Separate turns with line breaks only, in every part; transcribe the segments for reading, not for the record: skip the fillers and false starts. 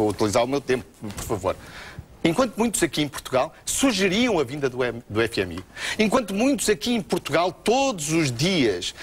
utilizar o meu tempo, por favor. Enquanto muitos aqui em Portugal sugeriam a vinda do FMI, enquanto muitos aqui em Portugal todos os dias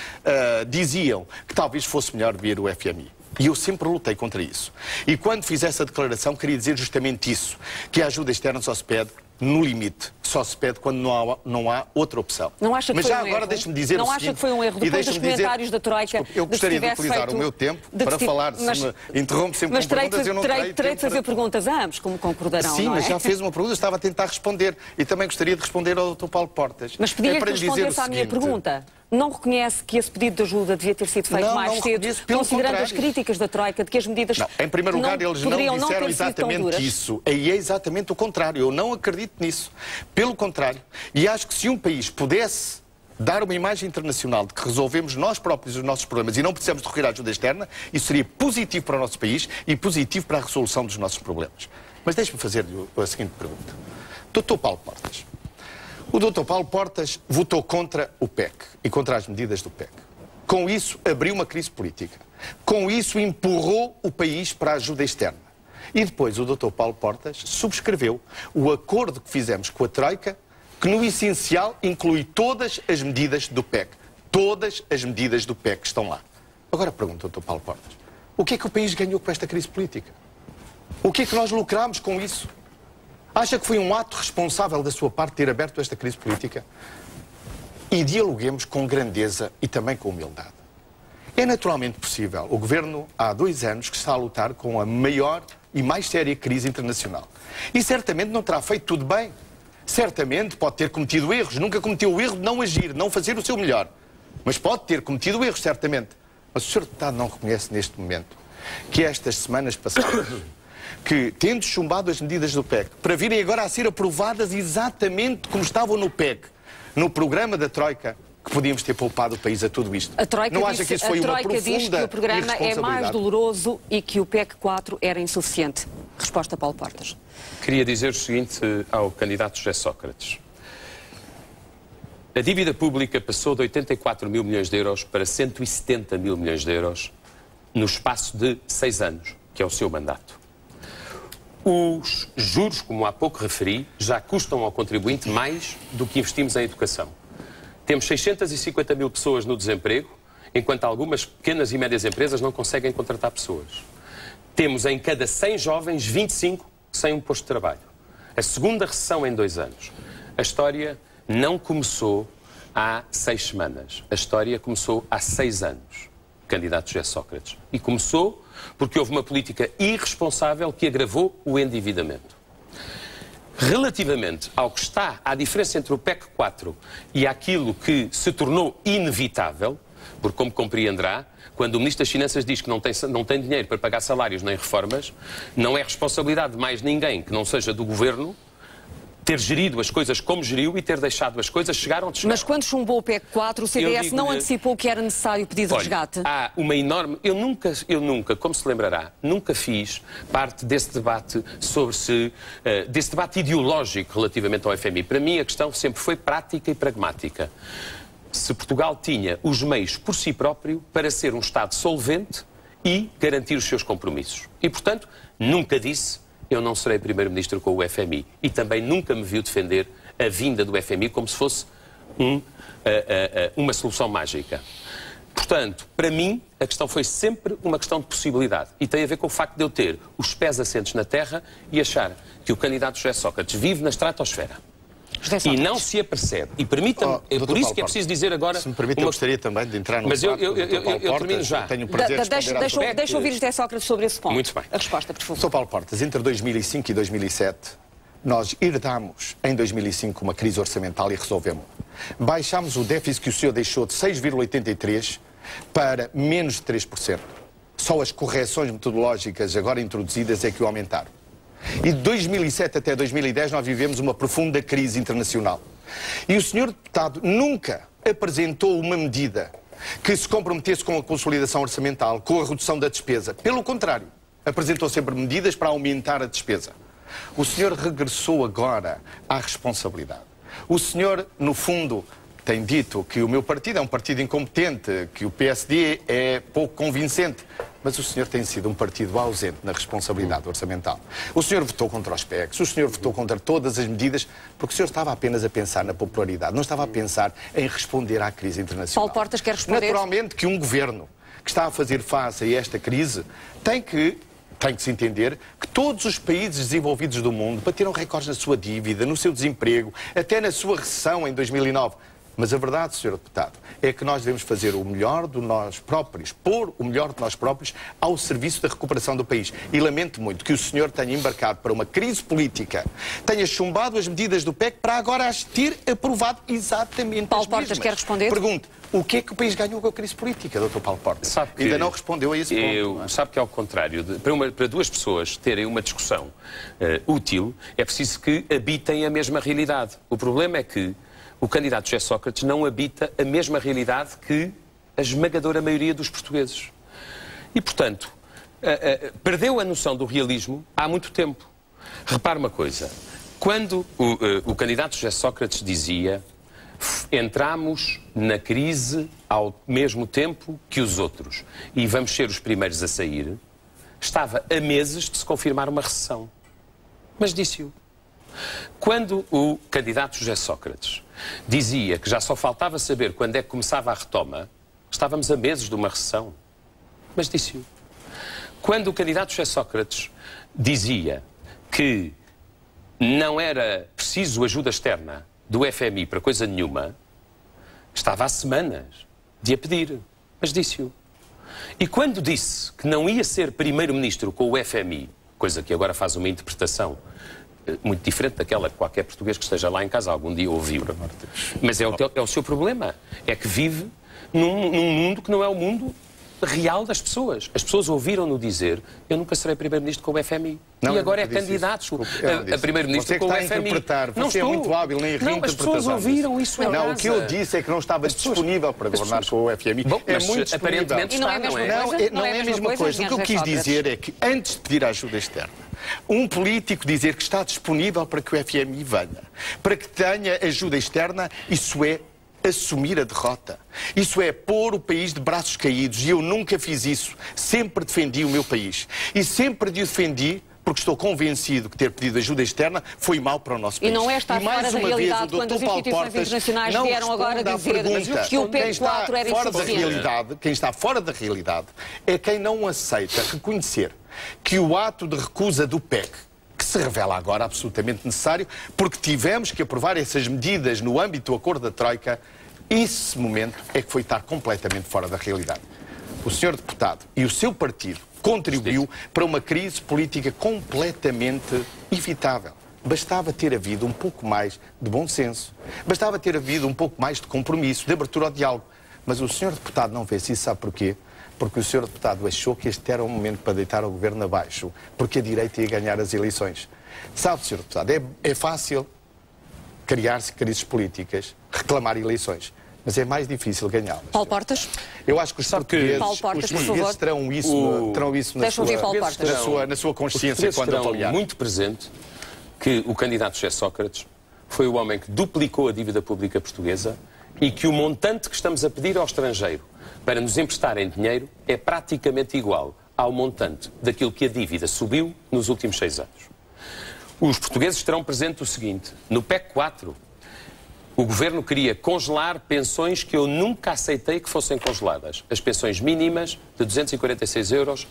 diziam que talvez fosse melhor vir o FMI. E eu sempre lutei contra isso. E quando fiz essa declaração, queria dizer justamente isso, que a ajuda externa só se pede no limite. Só se pede quando não há outra opção.
Não acha que
Mas
foi
já
um
agora
erro?
deixe-me dizer
não
o
acha
seguinte,
que foi um erro depois dos comentários da Troika?
Eu gostaria de utilizar o meu tempo para falar, se me interrompe sempre com perguntas, eu não terei
terei de fazer perguntas a ambos, como concordarão,
Sim,
não é?
mas já fez uma pergunta, estava a tentar responder. E também gostaria de responder ao Dr. Paulo Portas.
Mas pedia que respondesse à minha pergunta. Não reconhece que esse pedido de ajuda devia ter sido feito mais cedo, considerando as críticas da Troika de que as medidas
não, em primeiro lugar, eles não disseram exatamente isso. E é exatamente o contrário. Eu não acredito nisso. Pelo contrário. E acho que se um país pudesse dar uma imagem internacional de que resolvemos nós próprios os nossos problemas e não precisamos de recorrer à ajuda externa, isso seria positivo para o nosso país e positivo para a resolução dos nossos problemas. Mas deixe-me fazer-lhe a seguinte pergunta. Dr. Paulo Portas. O Dr. Paulo Portas votou contra o PEC e contra as medidas do PEC. Com isso, abriu uma crise política. Com isso, empurrou o país para a ajuda externa. E depois o Dr. Paulo Portas subscreveu o acordo que fizemos com a Troika, que no essencial inclui todas as medidas do PEC. Todas as medidas do PEC estão lá. Agora pergunto, Dr. Paulo Portas, o que é que o país ganhou com esta crise política? O que é que nós lucramos com isso? Acha que foi um ato responsável da sua parte ter aberto esta crise política? E dialoguemos com grandeza e também com humildade. É naturalmente possível. O Governo, há 2 anos, que está a lutar com a maior e mais séria crise internacional. E certamente não terá feito tudo bem. Certamente pode ter cometido erros. Nunca cometeu o erro de não agir, não fazer o seu melhor. Mas pode ter cometido erros, certamente. Mas o Sr. Deputado não reconhece neste momento que estas semanas passadas, que, tendo chumbado as medidas do PEC, para virem agora a ser aprovadas exatamente como estavam no PEC, no programa da Troika, que podíamos ter poupado o país a tudo isto.
A Troika
não acha que isso foi uma profunda
diz que o programa é mais doloroso e que o PEC 4 era insuficiente. Resposta, Paulo Portas.
Queria dizer o seguinte ao candidato José Sócrates. A dívida pública passou de 84 mil milhões de euros para 170 mil milhões de euros no espaço de 6 anos, que é o seu mandato. Os juros, como há pouco referi, já custam ao contribuinte mais do que investimos em educação. Temos 650 mil pessoas no desemprego, enquanto algumas pequenas e médias empresas não conseguem contratar pessoas. Temos em cada 100 jovens, 25 sem um posto de trabalho. A segunda recessão em 2 anos. A história não começou há 6 semanas. A história começou há 6 anos, candidato José Sócrates. E começou porque houve uma política irresponsável que agravou o endividamento. Relativamente ao que está, à diferença entre o PEC 4 e aquilo que se tornou inevitável, porque como compreenderá, quando o Ministro das Finanças diz que não tem dinheiro para pagar salários nem reformas, não é responsabilidade de mais ninguém que não seja do Governo ter gerido as coisas como geriu e ter deixado as coisas chegar onde chegaram.
Mas quando chumbou o PEC 4, o CDS não antecipou que era necessário o pedido de resgate?
Há uma enorme... Eu nunca, como se lembrará, nunca fiz parte desse debate desse debate ideológico relativamente ao FMI. Para mim a questão sempre foi prática e pragmática. Se Portugal tinha os meios por si próprio para ser um Estado solvente e garantir os seus compromissos. E, portanto, nunca disse eu não serei Primeiro-Ministro com o FMI. E também nunca me viu defender a vinda do FMI como se fosse uma solução mágica. Portanto, para mim, a questão foi sempre uma questão de possibilidade. E tem a ver com o facto de eu ter os pés assentes na terra e achar que o candidato José Sócrates vive na estratosfera. E não se apercebe. E permita-me, é por isso que é preciso dizer agora...
Se me permite, eu gostaria também de entrar no debate.
Mas eu termino já.
Tenho o prazer de responder
deixa ouvir José Sócrates sobre esse ponto.
Muito bem.
A resposta, por favor.
Sr. Paulo Portas, entre 2005 e 2007, nós herdámos em 2005 uma crise orçamental e resolvemos-la. Baixámos o déficit que o senhor deixou de 6,83% para menos de 3%. Só as correções metodológicas agora introduzidas é que o aumentaram. E de 2007 até 2010 nós vivemos uma profunda crise internacional. E o senhor deputado nunca apresentou uma medida que se comprometesse com a consolidação orçamental, com a redução da despesa. Pelo contrário, apresentou sempre medidas para aumentar a despesa. O senhor regressou agora à responsabilidade. O senhor, no fundo, tem dito que o meu partido é um partido incompetente, que o PSD é pouco convincente. Mas o senhor tem sido um partido ausente na responsabilidade orçamental. O senhor votou contra os PECs, o senhor votou contra todas as medidas, porque o senhor estava apenas a pensar na popularidade, não estava a pensar em responder à crise internacional.
Paulo Portas quer responder?
Naturalmente que um governo que está a fazer face a esta crise tem que se entender que todos os países desenvolvidos do mundo bateram recordes na sua dívida, no seu desemprego, até na sua recessão em 2009. Mas a verdade, Sr. Deputado, é que nós devemos fazer o melhor de nós próprios, pôr o melhor de nós próprios ao serviço da recuperação do país. E lamento muito que o senhor tenha embarcado para uma crise política, tenha chumbado as medidas do PEC para agora as ter aprovado exatamente
Paulo Portas quer responder?
Pergunto, o que é que o país ganhou com a crise política, Dr. Paulo Portas? Ainda não respondeu a esse ponto.
Sabe que, ao contrário, para duas pessoas terem uma discussão útil, é preciso que habitem a mesma realidade. O problema é que o candidato José Sócrates não habita a mesma realidade que a esmagadora maioria dos portugueses. E, portanto, perdeu a noção do realismo há muito tempo. Repare uma coisa. Quando o candidato José Sócrates dizia: entramos na crise ao mesmo tempo que os outros e vamos ser os primeiros a sair, estava a meses de se confirmar uma recessão. Mas disse-o. Quando o candidato José Sócrates dizia que já só faltava saber quando é que começava a retoma, estávamos a meses de uma recessão. Mas disse-o. Quando o candidato José Sócrates dizia que não era preciso ajuda externa do FMI para coisa nenhuma, estava há semanas de a pedir. Mas disse-o. E quando disse que não ia ser primeiro-ministro com o FMI, coisa que agora faz uma interpretação muito diferente daquela que qualquer português que esteja lá em casa algum dia ouviu. Mas é o seu problema. É que vive num mundo que não é o mundo real das pessoas. As pessoas ouviram-no dizer: eu nunca serei primeiro-ministro com o FMI. Não, e agora é candidato a primeiro-ministro com o FMI.
Você é muito hábil em reinterpretação.
Não, as pessoas ouviram isso em casa.
Não, o que eu disse é que não estava disponível para governar com o FMI.
Bom,
é muito
aparentemente
disponível.
Está,
não é a mesma coisa. O que eu quis dizer é que, antes de pedir ajuda externa, um político dizer que está disponível para que o FMI venha, para que tenha ajuda externa, isso é assumir a derrota. Isso é pôr o país de braços caídos. E eu nunca fiz isso. Sempre defendi o meu país. E sempre o defendi porque estou convencido que ter pedido ajuda externa foi mau para o nosso país.
E não é estar fora da realidade quando as instituições internacionais vieram agora dizer que o PEC 4 era insuficiente.
Quem está fora da realidade é quem não aceita reconhecer que o ato de recusa do PEC, que se revela agora absolutamente necessário, porque tivemos que aprovar essas medidas no âmbito do acordo da Troika, esse momento é que foi estar completamente fora da realidade. O senhor deputado e o seu partido contribuiu para uma crise política completamente evitável. Bastava ter havido um pouco mais de bom senso, bastava ter havido um pouco mais de compromisso, de abertura ao diálogo. Mas o senhor deputado não fez isso, sabe porquê? Porque o senhor deputado achou que este era o momento para deitar o governo abaixo, porque a direita ia ganhar as eleições. Sabe, senhor deputado, é fácil criar-se crises políticas, reclamar eleições, mas é mais difícil ganhá-las.
Paulo Portas?
Eu acho que os portugueses terão isso na sua consciência quando avaliar.
Muito presente que o candidato José Sócrates foi o homem que duplicou a dívida pública portuguesa e que o montante que estamos a pedir ao estrangeiro para nos emprestarem dinheiro é praticamente igual ao montante daquilo que a dívida subiu nos últimos 6 anos. Os portugueses terão presente o seguinte: no PEC 4, o Governo queria congelar pensões que eu nunca aceitei que fossem congeladas. As pensões mínimas de 246 euros,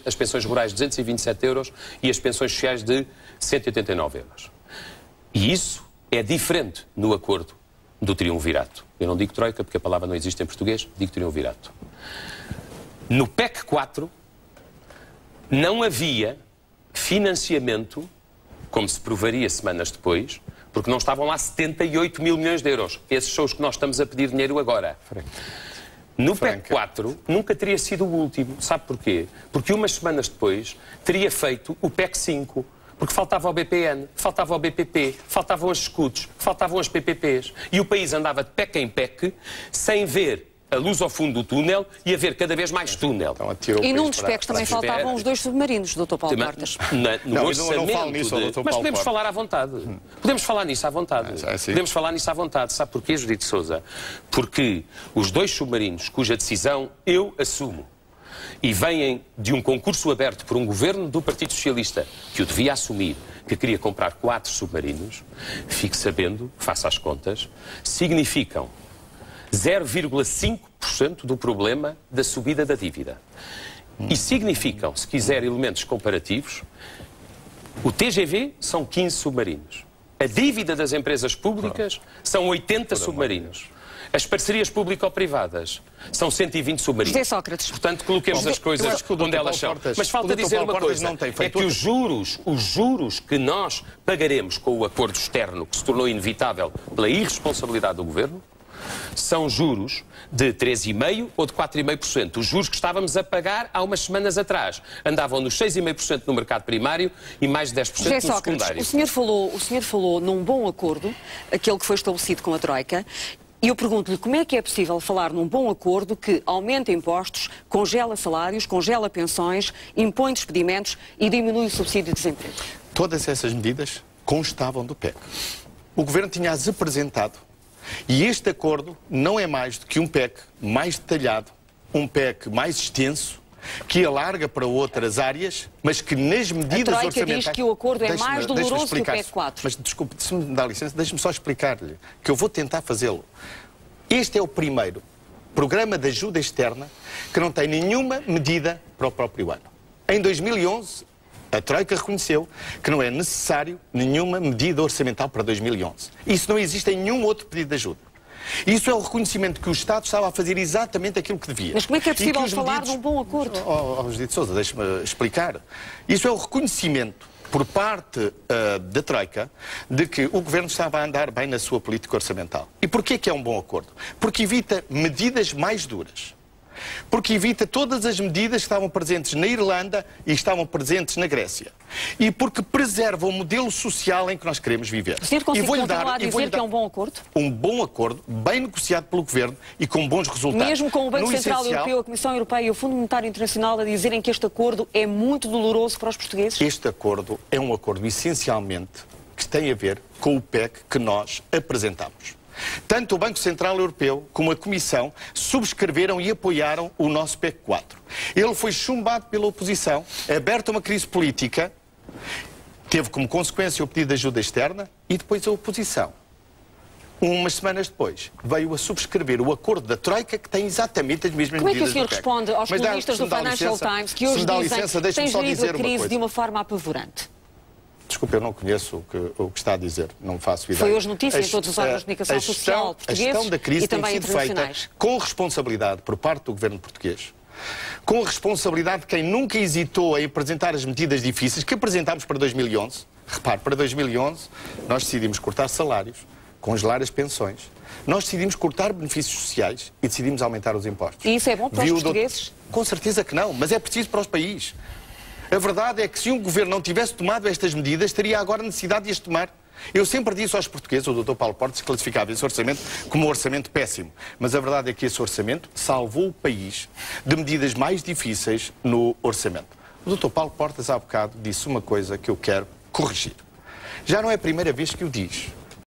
as pensões rurais de 227 euros e as pensões sociais de 189 euros. E isso é diferente no acordo do triunvirato. Eu não digo troika porque a palavra não existe em português, digo triunvirato. No PEC 4 não havia financiamento, como se provaria semanas depois, porque não estavam lá 78 mil milhões de euros. Esses são os que nós estamos a pedir dinheiro agora. No PEC 4 nunca teria sido o último. Sabe porquê? Porque umas semanas depois teria feito o PEC 5. Porque faltava o BPN, faltava o BPP, faltavam as escudos, faltavam as PPPs. E o país andava de PEC em PEC sem ver a luz ao fundo do túnel e haver cada vez mais túnel.
Então,
e num dos PECs também faltavam os 2 submarinos, Dr. Paulo Portas.
No orçamento,
não falo nisso, Dr. Paulo
mas podemos
Portas.
falar à vontade. Podemos falar nisso à vontade. Podemos falar nisso à vontade. Sabe porquê, Judite Sousa? Porque os 2 submarinos, cuja decisão eu assumo, e vêm de um concurso aberto por um governo do Partido Socialista, que o devia assumir, que queria comprar 4 submarinos, fique sabendo, faça as contas, significam 0,5% do problema da subida da dívida. E significam, se quiser elementos comparativos, o TGV são 15 submarinos. A dívida das empresas públicas são 80 submarinos. As parcerias público-privadas são 120 submarinos.
José Sócrates.
Portanto, coloquemos as coisas onde elas são. Mas falta dizer uma coisa, é que os juros que nós pagaremos com o acordo externo, que se tornou inevitável pela irresponsabilidade do Governo, são juros de 3,5% ou de 4,5%. Os juros que estávamos a pagar há umas semanas atrás andavam nos 6,5% no mercado primário e mais de 10% no secundário.
O senhor falou num bom acordo, aquele que foi estabelecido com a Troika, e eu pergunto-lhe como é que é possível falar num bom acordo que aumenta impostos, congela salários, congela pensões, impõe despedimentos e diminui o subsídio de desemprego?
Todas essas medidas constavam do PEC. O Governo tinha-as apresentado. E este acordo não é mais do que um PEC mais detalhado, um PEC mais extenso, que alarga para outras áreas, mas que nas medidas orçamentais...
A Troika diz que o acordo é mais doloroso que o PEC 4.
Mas desculpe, se me dá licença, deixe-me só explicar-lhe, que eu vou tentar fazê-lo. Este é o primeiro programa de ajuda externa que não tem nenhuma medida para o próprio ano. Em 2011... a Troika reconheceu que não é necessário nenhuma medida orçamental para 2011. Isso não existe em nenhum outro pedido de ajuda. Isso é o reconhecimento que o Estado estava a fazer exatamente aquilo que devia.
Mas como é que é possível falar de um bom acordo?
Judite Sousa, deixe-me explicar. Isso é o reconhecimento por parte da Troika de que o Governo estava a andar bem na sua política orçamental. E porquê que é um bom acordo? Porque evita medidas mais duras. Porque evita todas as medidas que estavam presentes na Irlanda e estavam presentes na Grécia. E porque preserva o modelo social em que nós queremos viver.
O senhor consegue continuar a dizer que é um bom acordo?
Um bom acordo, bem negociado pelo Governo e com bons resultados.
Mesmo com o Banco Central Europeu, a Comissão Europeia e o Fundo Monetário Internacional a dizerem que este acordo é muito doloroso para os portugueses?
Este acordo é um acordo essencialmente que tem a ver com o PEC que nós apresentamos. Tanto o Banco Central Europeu como a Comissão subscreveram e apoiaram o nosso PEC 4. Ele foi chumbado pela oposição, aberta uma crise política, teve como consequência o pedido de ajuda externa e depois a oposição. Umas semanas depois, veio a subscrever o acordo da Troika que tem exatamente as mesmas medidas do PEC.
Como é que o senhor responde aos colunistas do Financial Times que hoje dizem que tem gerido a crise de uma forma apavorante?
Desculpe, eu não conheço o que está a dizer, não faço ideia.
Foi hoje notícia em todos os órgãos de comunicação social portugueses
a gestão da crise
e também
tem sido feita com responsabilidade por parte do Governo português, com a responsabilidade de quem nunca hesitou em apresentar as medidas difíceis que apresentámos para 2011. Repare, para 2011 nós decidimos cortar salários, congelar as pensões, nós decidimos cortar benefícios sociais e decidimos aumentar os impostos.
E isso é bom para os portugueses?
Com certeza que não, mas é preciso para os países. A verdade é que se um governo não tivesse tomado estas medidas, teria agora necessidade de as tomar. Eu sempre disse aos portugueses, o Dr. Paulo Portas classificava esse orçamento como um orçamento péssimo. Mas a verdade é que esse orçamento salvou o país de medidas mais difíceis no orçamento. O Dr. Paulo Portas, há bocado, disse uma coisa que eu quero corrigir. Já não é a primeira vez que o diz.